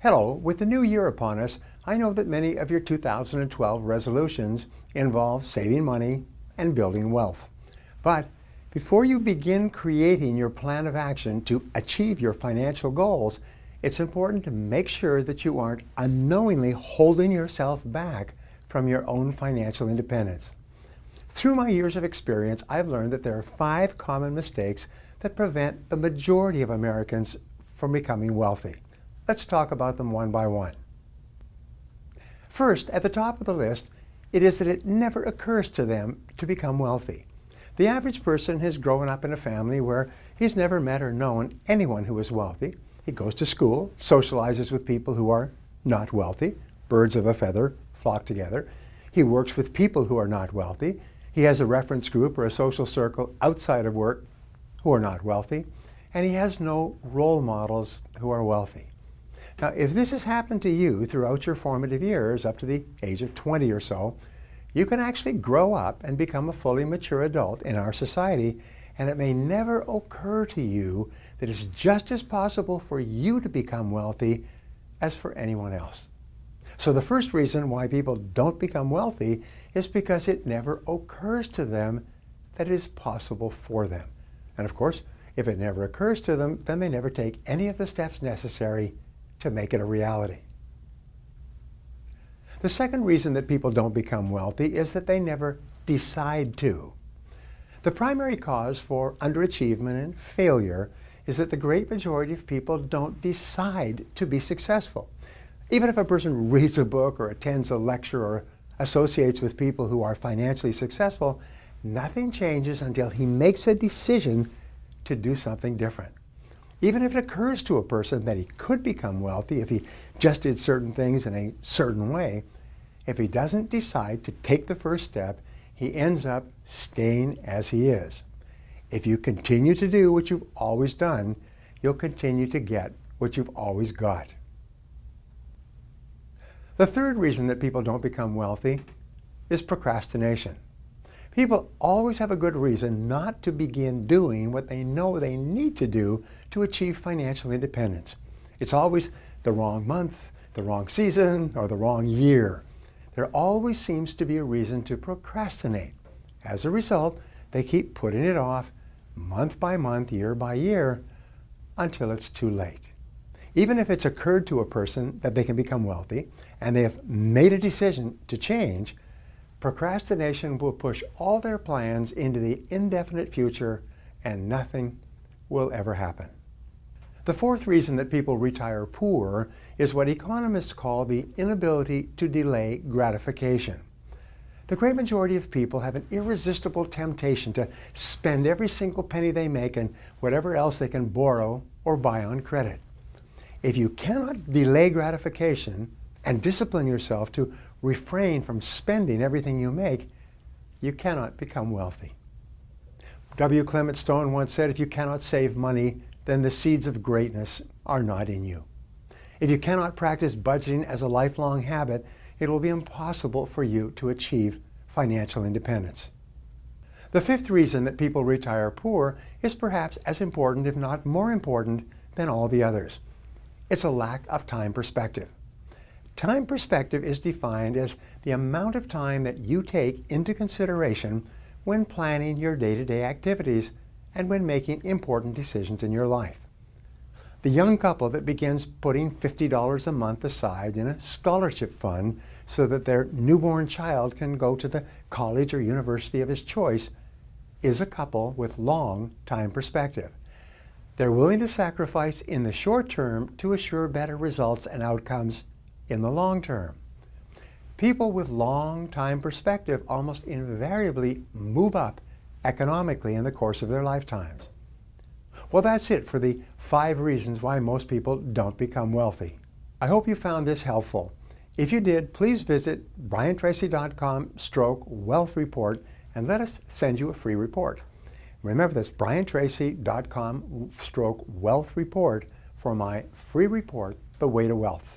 Hello, with the new year upon us, I know that many of your 2012 resolutions involve saving money and building wealth. But before you begin creating your plan of action to achieve your financial goals, it's important to make sure that you aren't unknowingly holding yourself back from your own financial independence. Through my years of experience, I've learned that there are 5 common mistakes that prevent the majority of Americans from becoming wealthy. Let's talk about them one by one. First, at the top of the list, it is that it never occurs to them to become wealthy. The average person has grown up in a family where he's never met or known anyone who is wealthy. He goes to school, socializes with people who are not wealthy. Birds of a feather flock together. He works with people who are not wealthy. He has a reference group or a social circle outside of work who are not wealthy. And he has no role models who are wealthy. Now, if this has happened to you throughout your formative years, up to the age of 20 or so, you can actually grow up and become a fully mature adult in our society, and it may never occur to you that it's just as possible for you to become wealthy as for anyone else. So the first reason why people don't become wealthy is because it never occurs to them that it is possible for them. And of course, if it never occurs to them, then they never take any of the steps necessary to make it a reality. The second reason that people don't become wealthy is that they never decide to. The primary cause for underachievement and failure is that the great majority of people don't decide to be successful. Even if a person reads a book or attends a lecture or associates with people who are financially successful, nothing changes until he makes a decision to do something different. Even if it occurs to a person that he could become wealthy if he just did certain things in a certain way, if he doesn't decide to take the first step, he ends up staying as he is. If you continue to do what you've always done, you'll continue to get what you've always got. The third reason that people don't become wealthy is procrastination. People always have a good reason not to begin doing what they know they need to do to achieve financial independence. It's always the wrong month, the wrong season, or the wrong year. There always seems to be a reason to procrastinate. As a result, they keep putting it off month by month, year by year, until it's too late. Even if it's occurred to a person that they can become wealthy and they have made a decision to change, procrastination will push all their plans into the indefinite future and nothing will ever happen. The fourth reason that people retire poor is what economists call the inability to delay gratification. The great majority of people have an irresistible temptation to spend every single penny they make and whatever else they can borrow or buy on credit. If you cannot delay gratification and discipline yourself to refrain from spending everything you make, you cannot become wealthy. W. Clement Stone once said, if you cannot save money, then the seeds of greatness are not in you. If you cannot practice budgeting as a lifelong habit, it will be impossible for you to achieve financial independence. The fifth reason that people retire poor is perhaps as important, if not more important, than all the others. It's a lack of time perspective. Time perspective is defined as the amount of time that you take into consideration when planning your day-to-day activities and when making important decisions in your life. The young couple that begins putting $50 a month aside in a scholarship fund so that their newborn child can go to the college or university of his choice is a couple with long time perspective. They're willing to sacrifice in the short term to assure better results and outcomes in the long term. People with long time perspective almost invariably move up economically in the course of their lifetimes. Well, that's it for the 5 reasons why most people don't become wealthy. I hope you found this helpful. If you did, please visit briantracy.com/wealth report and let us send you a free report. Remember, that's briantracy.com/wealth report for my free report, The Way to Wealth.